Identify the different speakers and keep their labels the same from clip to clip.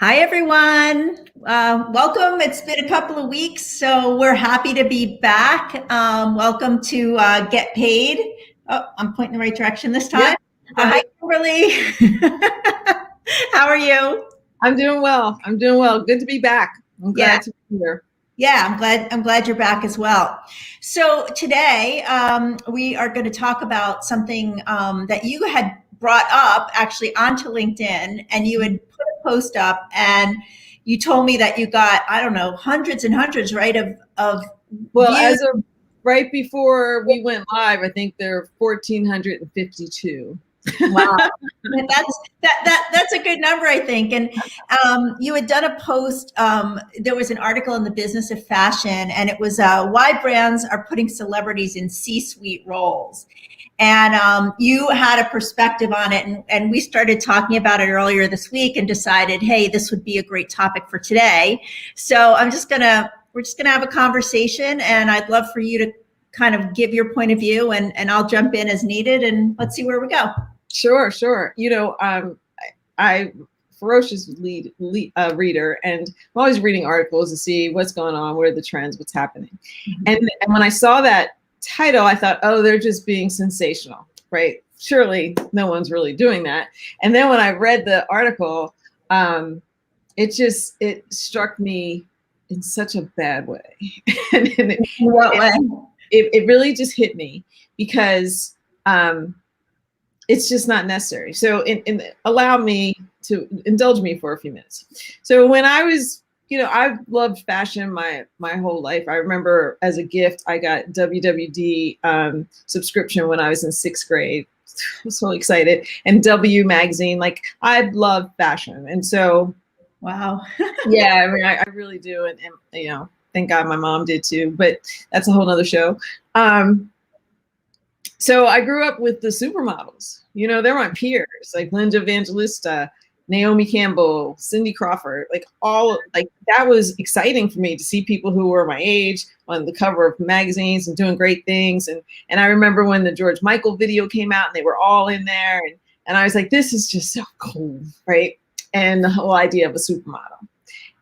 Speaker 1: Hi, everyone. Welcome. It's been a couple of weeks, so we're happy to be back. Welcome to Get Paid. Oh, I'm pointing the right direction this
Speaker 2: Yeah,
Speaker 1: time.
Speaker 2: got
Speaker 1: Hi,
Speaker 2: it.
Speaker 1: Kimberly. How are you?
Speaker 2: I'm doing well. I'm doing well. Good to be back. I'm
Speaker 1: Yeah,
Speaker 2: glad to be here.
Speaker 1: yeah. I'm glad you're back as well. So today we are going to talk about something that you had brought up actually onto LinkedIn, and you had put a post up, and you told me that you got, I don't know, hundreds and hundreds, right, of
Speaker 2: Well,
Speaker 1: views.
Speaker 2: as of right before we went live, I think there are 1,452.
Speaker 1: Wow. That's a good number, I think. And you had done a post. There was an article in the Business of Fashion, and it was why brands are putting celebrities in C-suite roles. And you had a perspective on it, and we started talking about it earlier this week, and decided, hey, this would be a great topic for today. So we're just gonna have a conversation, and I'd love for you to kind of give your point of view, and I'll jump in as needed, and let's see where we go.
Speaker 2: Sure, sure. I ferocious reader, and I'm always reading articles to see what's going on, what are the trends, what's happening. And when I saw that title, I thought, oh, they're just being sensational, right? Surely no one's really doing that. And then when I read the article, it struck me in such a bad way. and
Speaker 1: In what way?
Speaker 2: it really just hit me because it's just not necessary. So allow me to indulge me for a few minutes. So when I was, I've loved fashion my whole life. I remember as a gift, I got WWD subscription when I was in 6th grade. I was so excited. And W magazine, like I love fashion. And so,
Speaker 1: Wow.
Speaker 2: yeah, I mean, I really do. And thank God my mom did too, but that's a whole nother show. So I grew up with the supermodels. They're my peers, like Linda Evangelista, Naomi Campbell, Cindy Crawford, that was exciting for me to see people who were my age on the cover of magazines and doing great things. And I remember when the George Michael video came out and they were all in there. And I was like, this is just so cool, right? And the whole idea of a supermodel.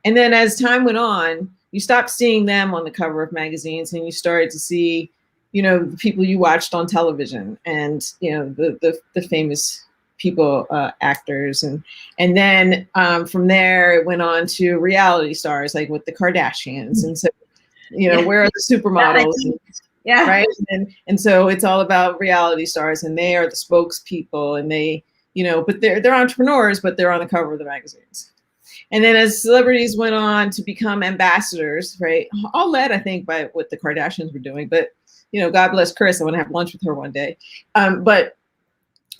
Speaker 2: And then as time went on, you stopped seeing them on the cover of magazines and you started to see the people you watched on television and, the famous people, actors. And then from there, it went on to reality stars, like with the Kardashians. And so, where are the supermodels?
Speaker 1: Yeah.
Speaker 2: Right. And so it's all about reality stars, and they are the spokespeople, and they, but they're entrepreneurs, but they're on the cover of the magazines. And then as celebrities went on to become ambassadors, right, all led, I think, by what the Kardashians were doing, but God bless Chris. I want to have lunch with her one day. But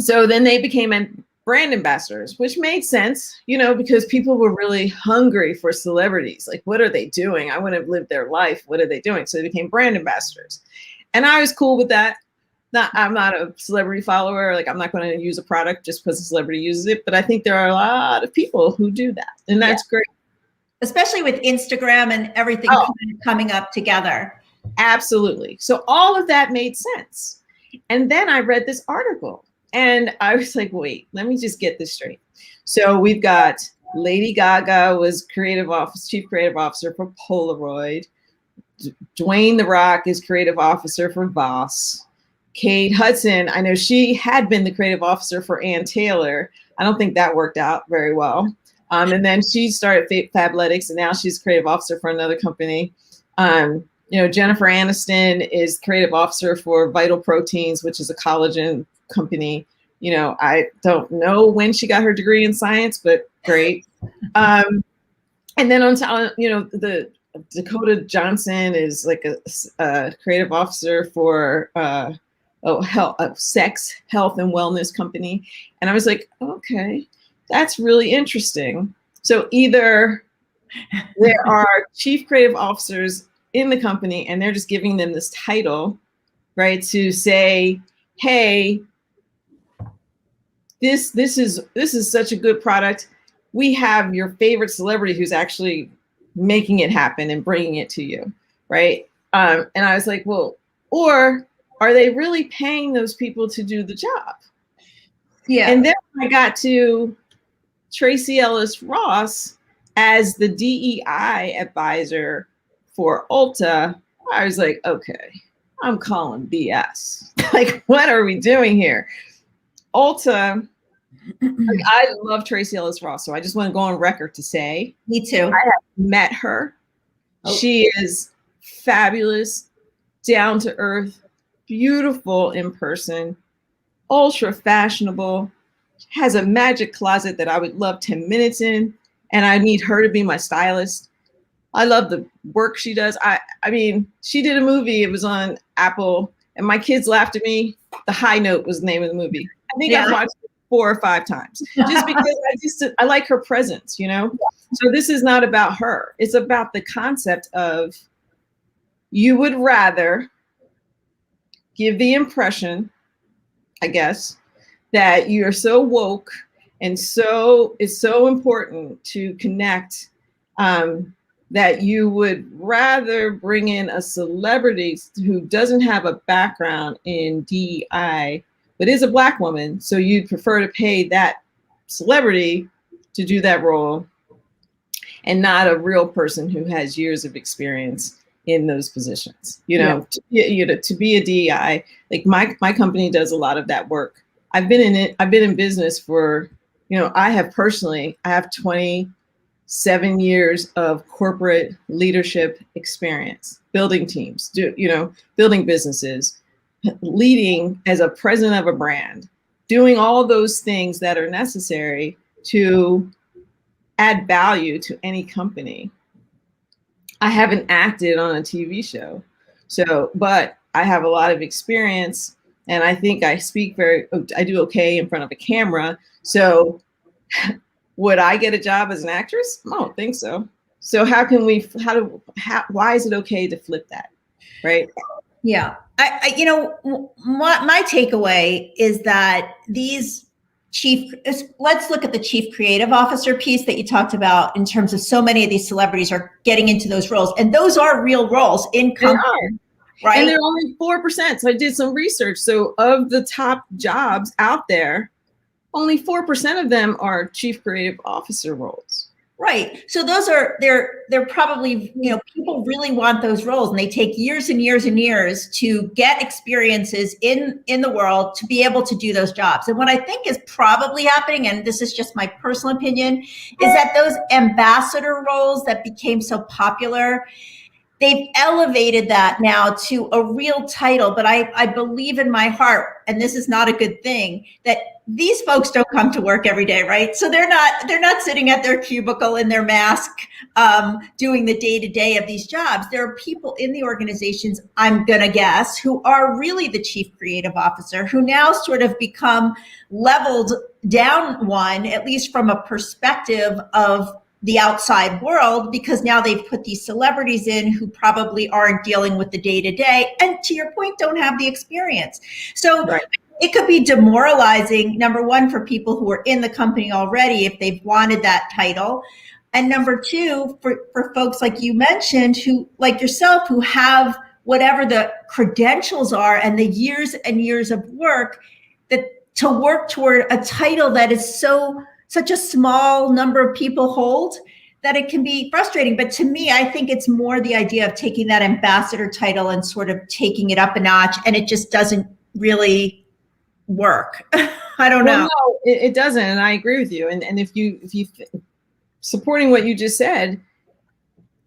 Speaker 2: so then they became brand ambassadors, which made sense, because people were really hungry for celebrities. Like, what are they doing? I want to live their life. What are they doing? So they became brand ambassadors. And I was cool with that. I'm not a celebrity follower. Like, I'm not going to use a product just because a celebrity uses it. But I think there are a lot of people who do that. And that's great.
Speaker 1: Especially with Instagram and everything coming up together.
Speaker 2: Absolutely. So all of that made sense. And then I read this article and I was like, wait, let me just get this straight. So we've got Lady Gaga was chief creative officer for Polaroid. Dwayne The Rock is creative officer for Voss. Kate Hudson, I know she had been the creative officer for Ann Taylor. I don't think that worked out very well. And then she started Fabletics, and now she's creative officer for another company. Jennifer Aniston is creative officer for Vital Proteins, which is a collagen company. I don't know when she got her degree in science, but great. And then on top, the Dakota Johnson is like a creative officer for sex, health, and wellness company. And I was like, okay, that's really interesting. So either there are chief creative officers in the company and they're just giving them this title, right, to say, hey, this is such a good product. We have your favorite celebrity who's actually making it happen and bringing it to you, right? And I was like, well, or are they really paying those people to do the job?
Speaker 1: Yeah.
Speaker 2: And then I got to Tracy Ellis Ross, as the DEI advisor for Ulta, I was like, okay, I'm calling BS. Like, what are we doing here? Ulta, like, I love Tracy Ellis Ross, so I just want to go on record to say,
Speaker 1: Me too.
Speaker 2: I have met her.
Speaker 1: Oh.
Speaker 2: She is fabulous, down to earth, beautiful in person, ultra fashionable, has a magic closet that I would love 10 minutes in, and I need her to be my stylist. I love the work she does. I mean, she did a movie, it was on Apple, and my kids laughed at me. The High Note was the name of the movie. I think I watched it 4 or 5 times just because I like her presence, you know? So this is not about her. It's about the concept of, you would rather give the impression, I guess, that you're so woke and so it's so important to connect, that you would rather bring in a celebrity who doesn't have a background in DEI, but is a Black woman. So you'd prefer to pay that celebrity to do that role and not a real person who has years of experience in those positions. You know, to be a DEI, like my company does a lot of that work. I've been in it. I've been in business for, you know, I have 27 years of corporate leadership experience, building teams, building businesses, leading as a president of a brand, doing all those things that are necessary to add value to any company. I haven't acted on a TV show, but I have a lot of experience, and I think I do okay in front of a camera. So would I get a job as an actress? I don't think so. So why is it okay to flip that? Right?
Speaker 1: Yeah. My takeaway is that let's look at the chief creative officer piece that you talked about, in terms of so many of these celebrities are getting into those roles, and those are real roles in companies, right?
Speaker 2: And they're only 4%. So I did some research. So of the top jobs out there, only 4% of them are chief creative officer roles.
Speaker 1: Right. So they're probably, people really want those roles, and they take years and years and years to get experiences in the world to be able to do those jobs. And what I think is probably happening, and this is just my personal opinion, is that those ambassador roles that became so popular, they've elevated that now to a real title. But I believe in my heart, and this is not a good thing, that these folks don't come to work every day, right? So they're not sitting at their cubicle in their mask, doing the day-to-day of these jobs. There are people in the organizations, I'm gonna guess, who are really the chief creative officer, who now sort of become leveled down one, at least from a perspective of the outside world, because now they've put these celebrities in who probably aren't dealing with the day-to-day, and to your point, don't have the experience. So right. It could be demoralizing, number one, for people who are in the company already if they've wanted that title. And number two, for folks like you mentioned, who, like yourself, who have whatever the credentials are and the years and years of work, that to work toward a title that is such a small number of people hold, that it can be frustrating. But to me, I think it's more the idea of taking that ambassador title and sort of taking it up a notch, and it just doesn't really work. I don't know.
Speaker 2: No, it doesn't, and I agree with you. And if you supporting what you just said,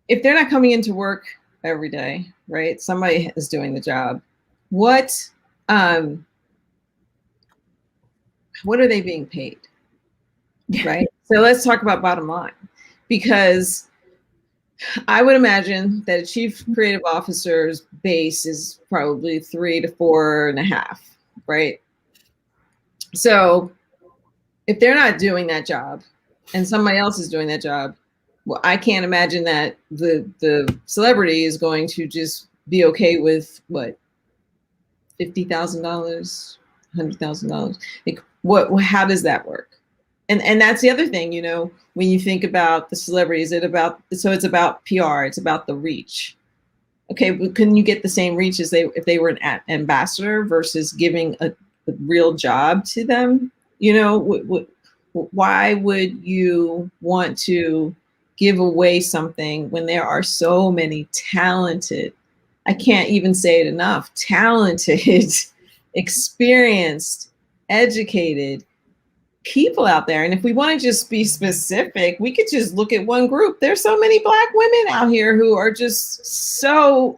Speaker 2: if they're not coming into work every day, right? Somebody is doing the job. What are they being paid? Right? So let's talk about bottom line, because I would imagine that a chief creative officer's base is probably 3 to 4.5, right? So if they're not doing that job and somebody else is doing that job, well, I can't imagine that the celebrity is going to just be okay with what, $50,000, $100,000. Like, how does that work? And that's the other thing, when you think about the celebrity, it's about PR, it's about the reach. Okay, but couldn't you get the same reach as if they were an ambassador versus giving a real job to them? Why would you want to give away something when there are so many talented, I can't even say it enough, talented, experienced, educated people out there. And if we want to just be specific, we could just look at one group. There's so many Black women out here who are just so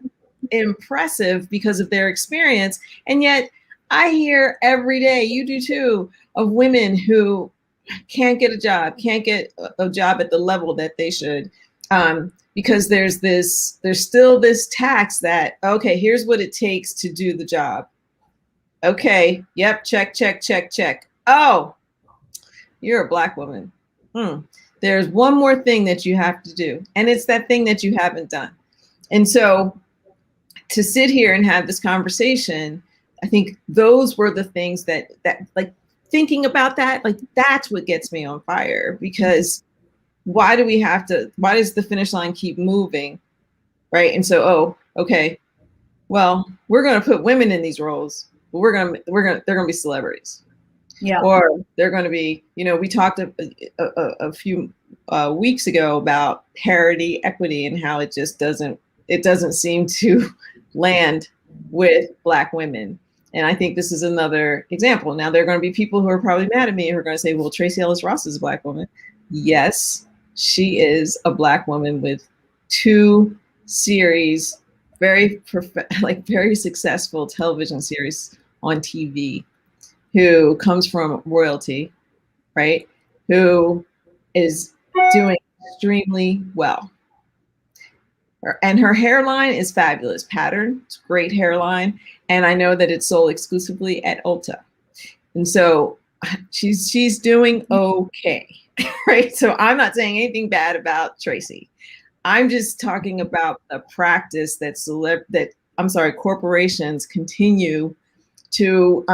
Speaker 2: impressive because of their experience. And yet I hear every day, you do too, of women who can't get a job, can't get a job at the level that they should. Because there's still this tax that, okay, here's what it takes to do the job. Okay, yep, check, check, check, check. Oh, you're a Black woman. There's one more thing that you have to do, and it's that thing that you haven't done. And so to sit here and have this conversation, I think those were the things that like thinking about that, like that's what gets me on fire, because why does the finish line keep moving? Right. And so, oh, okay, well, we're going to put women in these roles, but they're going to be celebrities.
Speaker 1: Yeah.
Speaker 2: Or they're going to be, we talked a few weeks ago about parity, equity, and how it doesn't seem to land with Black women. And I think this is another example. Now, there are going to be people who are probably mad at me who are going to say, well, Tracee Ellis Ross is a Black woman. Yes, she is a Black woman with 2 series, very successful television series on TV, who comes from royalty, right? Who is doing extremely well. And her hairline is fabulous. Pattern, it's great hairline. And I know that it's sold exclusively at Ulta. And so she's doing okay, right? So I'm not saying anything bad about Tracee. I'm just talking about the practice that corporations continue to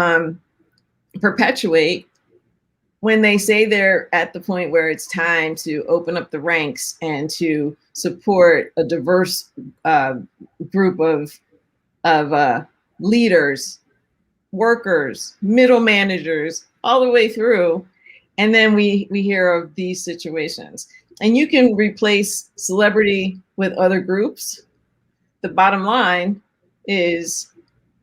Speaker 2: perpetuate when they say they're at the point where it's time to open up the ranks and to support a diverse group of leaders, workers, middle managers, all the way through. And then we hear of these situations. And you can replace celebrity with other groups. The bottom line is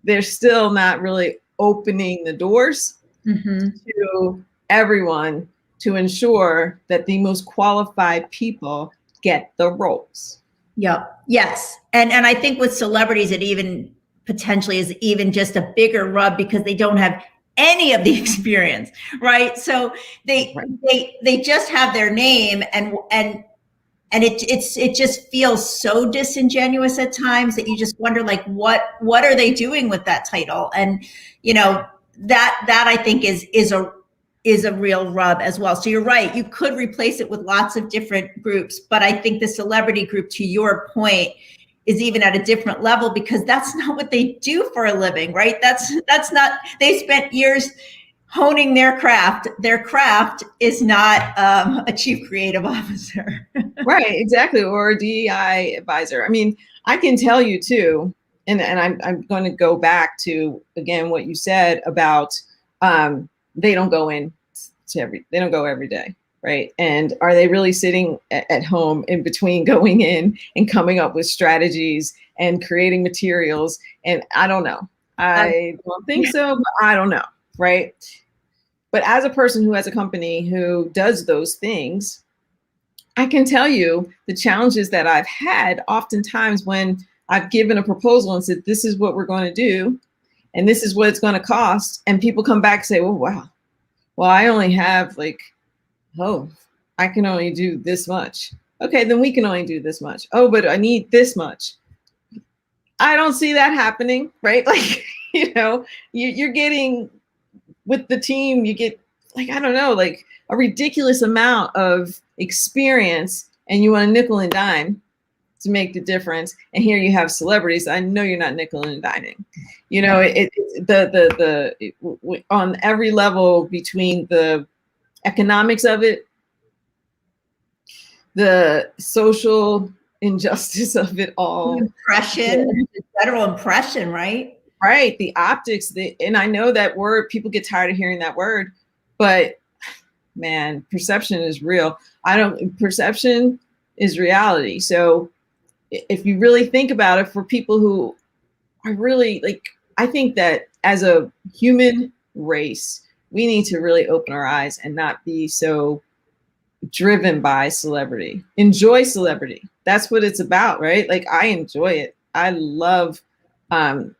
Speaker 2: they're still not really opening the doors to everyone to ensure that the most qualified people get the roles.
Speaker 1: Yeah. Yes. And I think with celebrities, it even potentially is even just a bigger rub because they don't have any of the experience, right? So they just have their name and it just feels so disingenuous at times that you just wonder, like, what are they doing with that title? And that I think is a real rub as well. So you're right, you could replace it with lots of different groups, but I think the celebrity group, to your point, is even at a different level because that's not what they do for a living, right? That's not, they spent years honing their craft. Their craft is not a chief creative officer.
Speaker 2: Right, exactly, or a DEI advisor. I mean, I can tell you too, and I'm going to go back to, again, what you said about they don't go every day, right? And are they really sitting at home in between going in and coming up with strategies and creating materials? And I don't know. I don't think so, but I don't know, right? But as a person who has a company who does those things, I can tell you the challenges that I've had oftentimes when I've given a proposal and said, this is what we're going to do, and this is what it's going to cost. And people come back and say, oh, wow, well, I only have I can only do this much. Okay, then we can only do this much. Oh, but I need this much. I don't see that happening, right? Like, you're getting, with the team, you get, like, I don't know, like a ridiculous amount of experience, and you want a nickel and dime to make the difference. And here you have celebrities. I know you're not nickel and diming. On every level, between the economics of it, the social injustice of it all,
Speaker 1: the federal impression, right?
Speaker 2: Right, the optics, and I know that word, people get tired of hearing that word, but man, perception is real. Perception is reality. So if you really think about it, for people who are really like, I think that as a human race, we need to really open our eyes and not be so driven by celebrity. Enjoy celebrity. That's what it's about, right? Like, I enjoy it. I love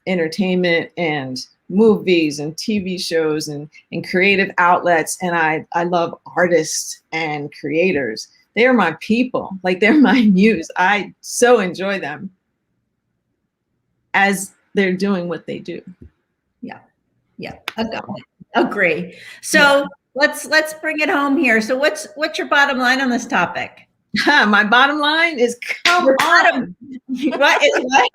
Speaker 2: entertainment and movies and TV shows and creative outlets. And I love artists and creators. They are my people. Like, they're my muse. I so enjoy them as they're doing what they do.
Speaker 1: Yeah. Yeah. Agree. So let's bring it home here. So what's your bottom line on this topic?
Speaker 2: My bottom line is come on. What is what?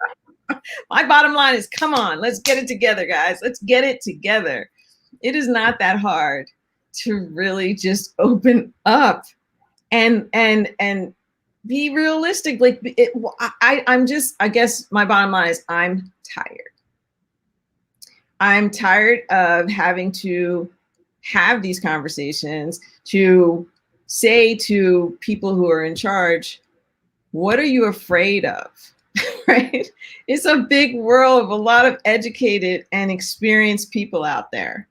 Speaker 2: My bottom line is come on. Let's get it together, guys. Let's get it together. It is not that hard to really just open up and be realistic. Like I guess my bottom line is I'm tired. I'm tired of having to have these conversations, to say to people who are in charge, what are you afraid of? Right? It's a big world of a lot of educated and experienced people out there.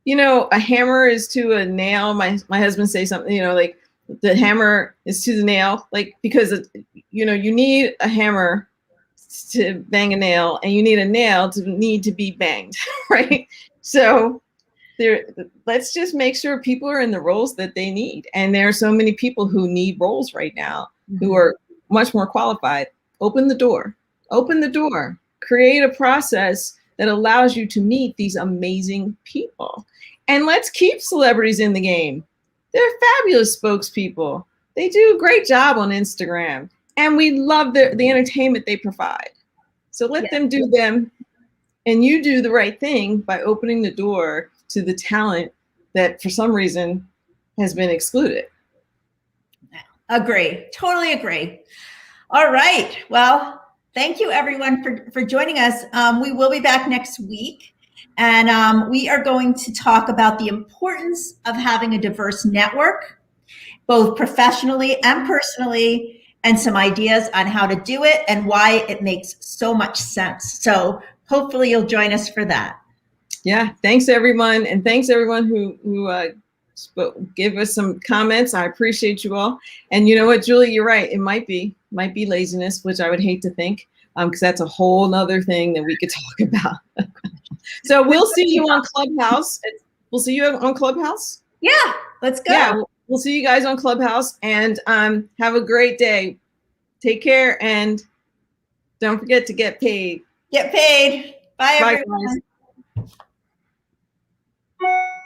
Speaker 2: You know, a hammer is to a nail. My husband say something, you know, like the hammer is to the nail, like, because, you know, you need a hammer to bang a nail and you need a nail to need to be banged, right? So let's just make sure people are in the roles that they need. And there are so many people who need roles right now who are much more qualified. Open the door, create a process that allows you to meet these amazing people. And let's keep celebrities in the game. They're fabulous spokespeople. They do a great job on Instagram. And we love the entertainment they provide. So let them do them. And you do the right thing by opening the door to the talent that for some reason has been excluded.
Speaker 1: Agree. Totally agree. All right. Well, thank you everyone for joining us. We will be back next week. And we are going to talk about the importance of having a diverse network, both professionally and personally, and some ideas on how to do it and why it makes so much sense. So hopefully you'll join us for that.
Speaker 2: Yeah. Thanks everyone. And thanks everyone who give us some comments. I appreciate you all. And you know what, Julie, you're right. It might be laziness, which I would hate to think, because that's a whole nother thing that we could talk about. So we'll see you on Clubhouse. We'll see you on Clubhouse.
Speaker 1: Yeah, let's go.
Speaker 2: Yeah, we'll see you guys on Clubhouse, and have a great day. Take care, and don't forget to get paid.
Speaker 1: Get paid. Bye, everyone.
Speaker 2: Bye, guys.